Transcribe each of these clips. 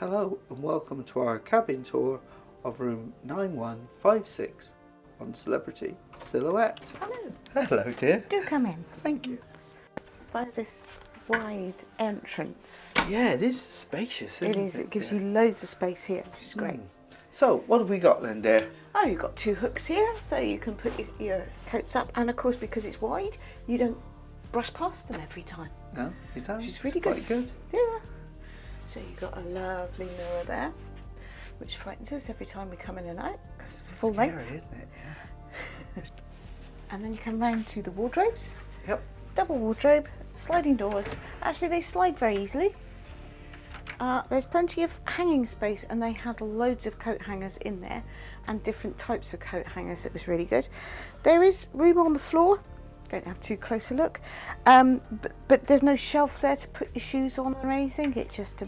Hello and welcome to our cabin tour of room 9156 on Celebrity Silhouette. Hello. Hello dear. Do come in. Thank you. By this wide entrance. Yeah, it is spacious, isn't it? It is. It gives you loads of space here, which is great. So, what have we got then, dear? Oh, you've got two hooks here, so you can put your coats up. And of course, because it's wide, you don't brush past them every time. No, you don't. Which is really Quite good. Yeah. So you've got a lovely mirror there, which frightens us every time we come in and out, because it's full length. Scary, isn't it? Yeah. And then you come round to the wardrobes. Yep. Double wardrobe, sliding doors. Actually, they slide very easily. There's plenty of hanging space, and they had loads of coat hangers in there and different types of coat hangers. It was really good. There is room on the floor. Don't have too close a look, but there's no shelf there to put your shoes on or anything. It's just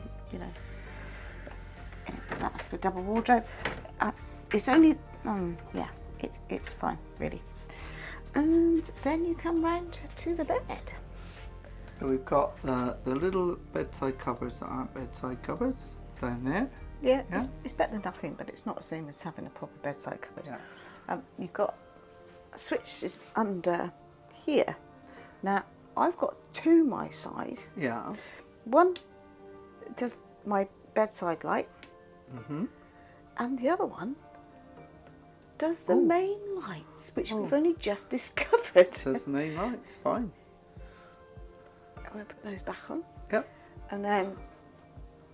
that's the double wardrobe. It's only it's fine really. And then you come round to the bed. So we've got the little bedside cupboards that aren't bedside cupboards down there. Yeah. It's better than nothing, but it's not the same as having a proper bedside cupboard. Yeah. You've got a switch is under here. Now I've got two my side. Yeah. One does my bedside light, Mm-hmm. and the other one does the main lights, which we've only just discovered. Does the main lights, fine. I'm going to put those back on. Yep. And then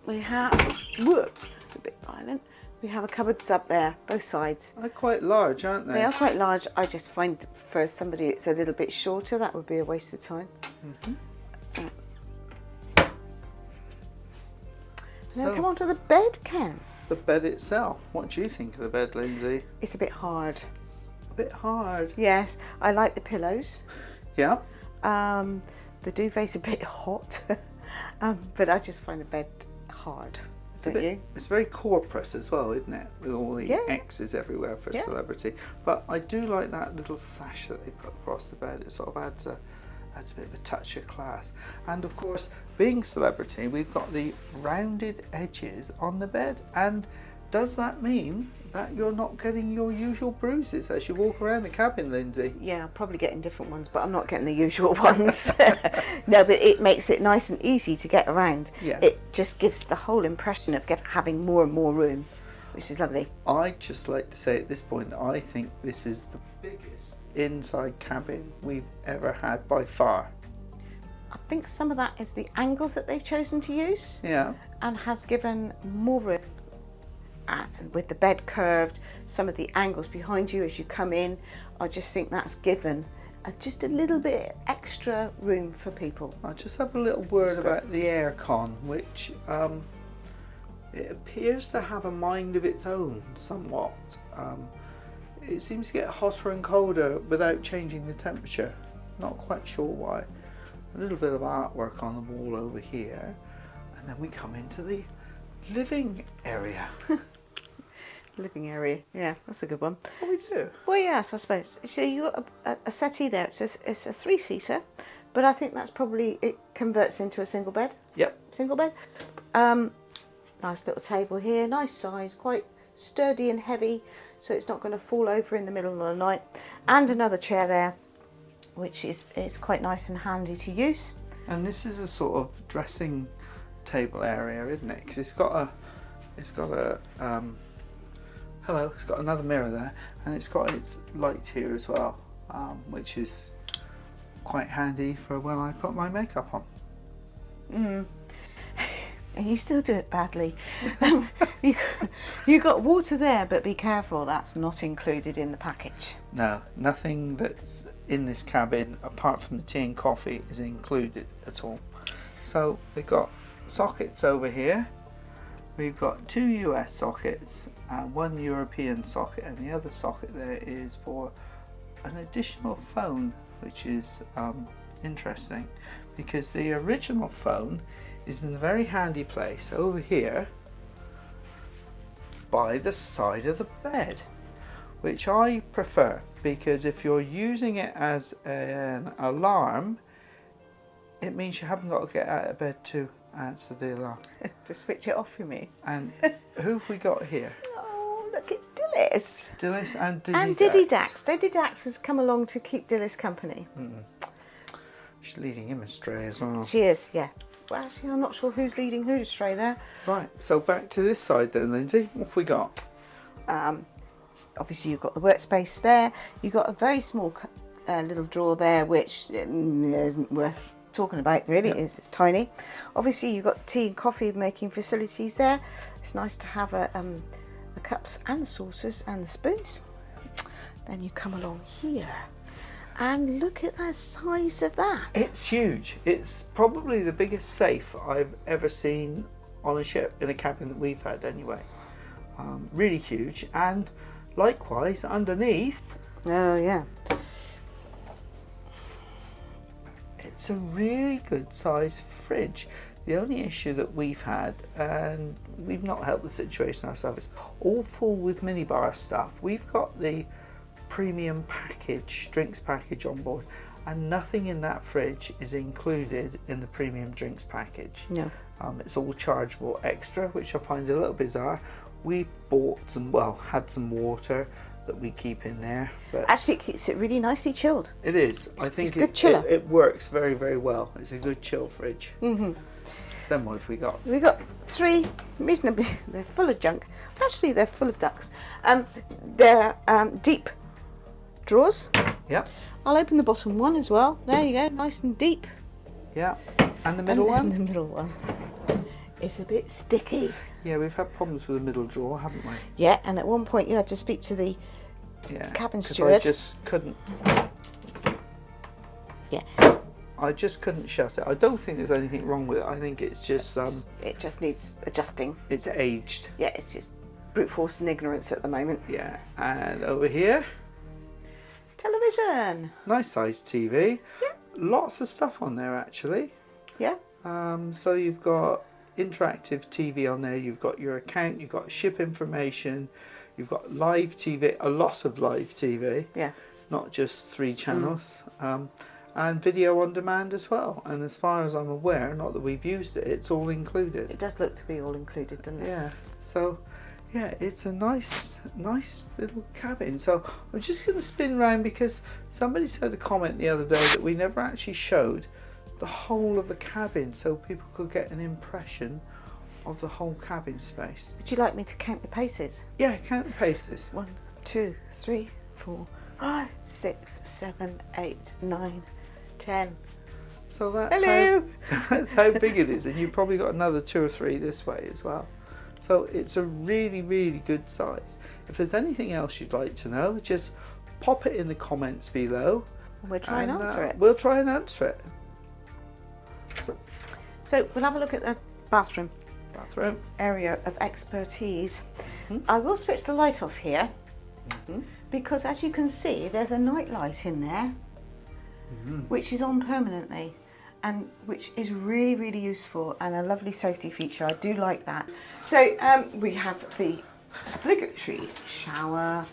we have, whoops, that's a bit violent. We have a cupboards up there, both sides. They're quite large, aren't they? They are quite large. I just find for somebody that's a little bit shorter, that would be a waste of time. Mm-hmm. And then come on to the bed, Ken. The bed itself. What do you think of the bed, Lindsay? It's a bit hard. A bit hard. Yes, I like the pillows. Yeah. The duvet's a bit hot, but I just find the bed hard. Don't you? It's very corporate as well, isn't it? With all the X's everywhere for Celebrity. But I do like that little sash that they put across the bed. It sort of adds a bit of a touch of class. And of course, being Celebrity, we've got the rounded edges on the bed. And does that mean that you're not getting your usual bruises as you walk around the cabin, Lindsay? Yeah, I'm probably getting different ones, but I'm not getting the usual ones. No, but it makes it nice and easy to get around. Yeah. It just gives the whole impression of having more and more room, which is lovely. I'd just like to say at this point that I think this is the biggest inside cabin we've ever had by far. I think some of that is the angles that they've chosen to use. Yeah. And has given more room. And with the bed curved, some of the angles behind you as you come in, I just think that's given just a little bit extra room for people. I'll just have a little word about the aircon, which it appears to have a mind of its own somewhat. It seems to get hotter and colder without changing the temperature. Not quite sure why. A little bit of artwork on the wall over here, and then we come into the living area. Living area, yeah, that's a good one. What we do? Well, yes, I suppose. So you got a settee there. It's a three-seater, but I think that's probably it converts into a single bed. Yep. Single bed. Nice little table here, nice size, quite sturdy and heavy, so it's not going to fall over in the middle of the night. And another chair there, which is quite nice and handy to use. And this is a sort of dressing table area, isn't it? Because it's got another mirror there, and it's got its light here as well, which is quite handy for when I put my makeup on. And you still do it badly. You got water there, but be careful, that's not included in the package. No, nothing that's in this cabin apart from the tea and coffee is included at all. So we've got sockets over here. We've got two US sockets and one European socket, and the other socket there is for an additional phone, which is interesting because the original phone is in a very handy place over here by the side of the bed, which I prefer because if you're using it as an alarm, it means you haven't got to get out of bed to answer the alarm. To switch it off for me. And who have we got here? Oh, look, it's Dillis. Dillis and Diddy And Diddy Dax. Diddy Dax has come along to keep Dillis company. She's leading him astray as well. She is, yeah. Well, actually, I'm not sure who's leading who astray there. Right, so back to this side then, Lindsay. What have we got? Obviously, you've got the workspace there. You've got a very small little drawer there, which isn't worth talking about, really. It's tiny. Obviously, you've got tea and coffee making facilities there. It's nice to have the cups and the saucers and the spoons. Then you come along here. And look at the size of that. It's huge. It's probably the biggest safe I've ever seen on a ship, in a cabin that we've had anyway. Really huge. And likewise, underneath, Oh, yeah. it's a really good sized fridge. The only issue that we've had, and we've not helped the situation ourselves, is all full with minibar stuff. We've got the premium package, drinks package on board, and nothing in that fridge is included in the premium drinks package. No. It's all chargeable extra, which I find a little bizarre. We bought some, had some water that we keep in there. But Actually, it keeps it really nicely chilled. it is. I think it's a good chiller. it works very, very well. It's a good chill fridge. Then what have we got? We've got 3 reasonably, they're full of junk. Actually, they're full of ducks. They're deep drawers. Yeah, I'll open the bottom one as well. There you go, nice and deep. yeah. And the middle one? And the middle one is a bit sticky. Yeah, we've had problems with the middle drawer, haven't we? Yeah, and at one point you had to speak to the Yeah. cabin 'cause steward. I just couldn't. Yeah. I just couldn't shut it. I don't think there's anything wrong with it. I think it's just It just needs adjusting. it's aged. Yeah, it's just brute force and ignorance at the moment. Yeah. And over here, Television. nice sized TV. Yeah. Lots of stuff on there actually. Yeah. So you've got interactive TV on there. You've got your account. You've got ship information. You've got live TV. A lot of live TV. Yeah. Not just 3 channels. And video on demand as well. And as far as I'm aware, not that we've used it, it's all included. It does look to be all included, doesn't it? Yeah. So, yeah, it's a nice little cabin. So I'm just going to spin round because somebody said a comment the other day that we never actually showed the whole of the cabin, so people could get an impression of the whole cabin space. Would you like me to count the paces? Yeah, count the paces. 1, 2, 3, 4, 5, 6, 7, 8, 9, 10. So that's Hello. that's how big it is, and you've probably got another 2 or 3 this way as well. So it's a really, really good size. If there's anything else you'd like to know, just pop it in the comments below. We'll try and answer it. We'll try and answer it. So we'll have a look at the bathroom area of expertise. I will switch the light off here because, as you can see, there's a night light in there which is on permanently and which is really, really useful and a lovely safety feature. I do like that. So we have the obligatory shower.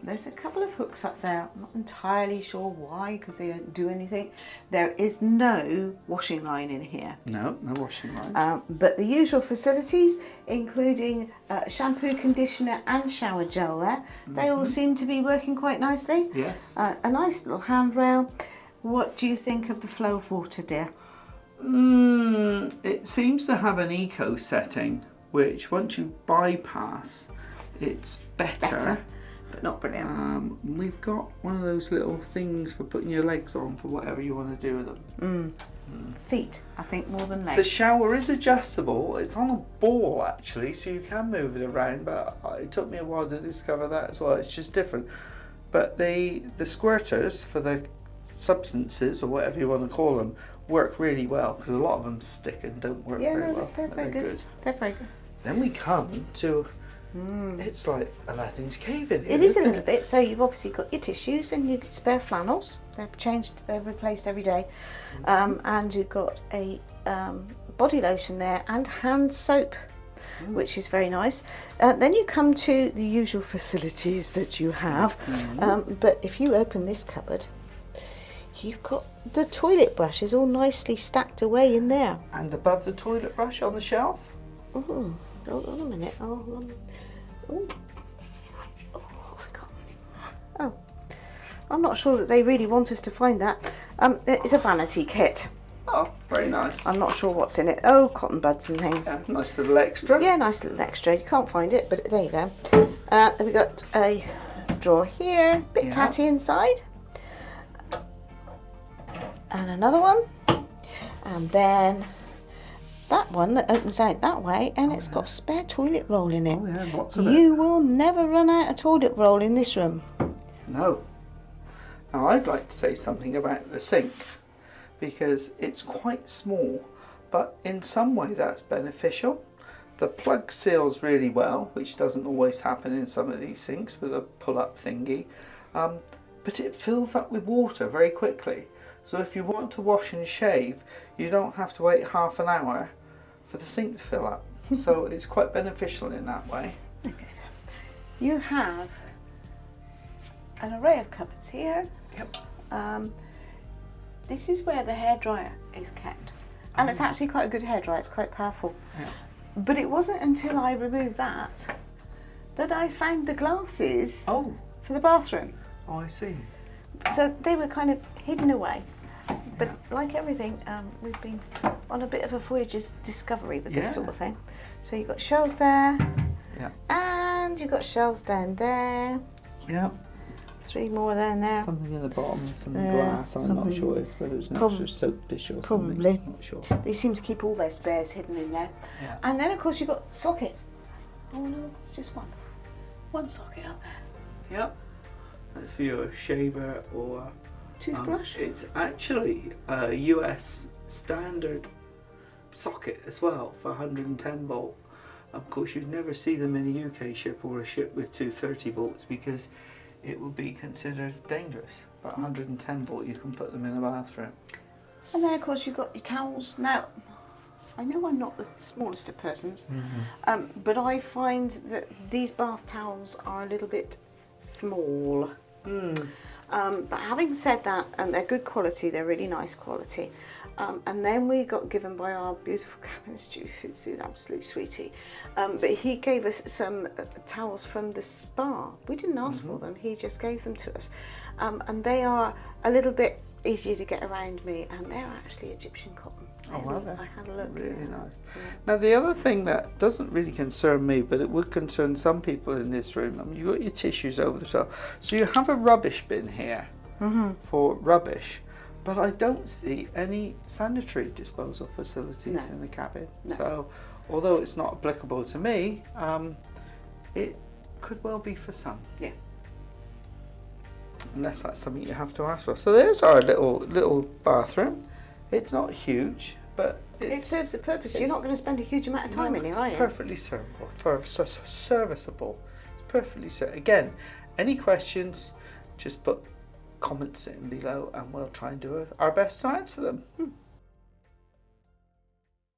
There's a couple of hooks up there. I'm not entirely sure why, because they don't do anything. There is no washing line in here. No washing line. But the usual facilities, including shampoo, conditioner and shower gel there, they all seem to be working quite nicely. Yes. A nice little handrail. What do you think of the flow of water, dear? It seems to have an eco setting, which once you bypass, it's better. But not brilliant. We've got one of those little things for putting your legs on for whatever you want to do with them. Feet, I think, more than legs. The shower is adjustable. It's on a ball actually, so you can move it around, but it took me a while to discover that as well. It's just different. But the squirters for the substances, or whatever you want to call them, work really well, because a lot of them stick and don't work very well. They're very good. They're very good. Then we come to, it's like Aladdin's cave in here. It is a little bit. So you've obviously got your tissues and your spare flannels. They're changed, they're replaced every day. And you've got a body lotion there and hand soap, which is very nice. Then you come to the usual facilities that you have. But if you open this cupboard, you've got the toilet brushes all nicely stacked away in there. And above the toilet brush on the shelf. Hold on a minute. Oh, what have we got? Oh, I'm not sure that they really want us to find that. It's a vanity kit. Oh, very nice. I'm not sure what's in it. Oh, cotton buds and things. Yeah, nice little extra. Yeah, nice little extra. You can't find it, but there you go. Then we got a drawer here, bit tatty inside. And another one. And then that one that opens out that way, and it's got spare toilet roll in it. Oh yeah, lots of it. You will never run out of toilet roll in this room. No. Now I'd like to say something about the sink, because it's quite small, but in some way that's beneficial. The plug seals really well, which doesn't always happen in some of these sinks with a pull-up thingy, but it fills up with water very quickly. So if you want to wash and shave, you don't have to wait half an hour for the sink to fill up. So it's quite beneficial in that way. Good. You have an array of cupboards here. Yep. This is where the hairdryer is kept. And it's actually quite a good hairdryer, it's quite powerful. Yeah. But it wasn't until I removed that I found the glasses for the bathroom. Oh, I see. So they were kind of hidden away. But like everything, we've been on a bit of a voyage's discovery with this sort of thing. So you've got shelves there. Yeah. And you've got shelves down there. Yeah. 3 more down there. Something in the bottom, some glass, I'm not sure whether it's an extra soap dish or something. Probably. Not sure. They seem to keep all their spares hidden in there. Yeah. And then of course you've got socket. Oh no, it's just one. One socket up there. Yep. That's for your shaver or Toothbrush? It's actually a US standard socket as well for 110 volt. Of course, you'd never see them in a UK ship or a ship with 230 volts because it would be considered dangerous. But 110 volt, you can put them in a bathroom. And then of course you've got your towels. Now, I know I'm not the smallest of persons, but I find that these bath towels are a little bit small. But having said that, and they're good quality, they're really nice quality. And then we got given by our beautiful cabin steward, who's an absolute sweetie. But he gave us some towels from the spa. We didn't ask for them, he just gave them to us. And they are a little bit easier to get around me, and they're actually Egyptian cotton. Oh, wow, I had a look. Really nice. Yeah. Now, the other thing that doesn't really concern me, but it would concern some people in this room, I mean, you've got your tissues over the shelf. So you have a rubbish bin here for rubbish, but I don't see any sanitary disposal facilities in the cabin. No. So, although it's not applicable to me, it could well be for some. Yeah. Unless that's something you have to ask for. So there's our little bathroom. It's not huge, but it serves a purpose. You're not going to spend a huge amount of time in here, are you? Perfectly serviceable. It's perfectly serviceable. Again, any questions, just put comments in below and we'll try and do our best to answer them.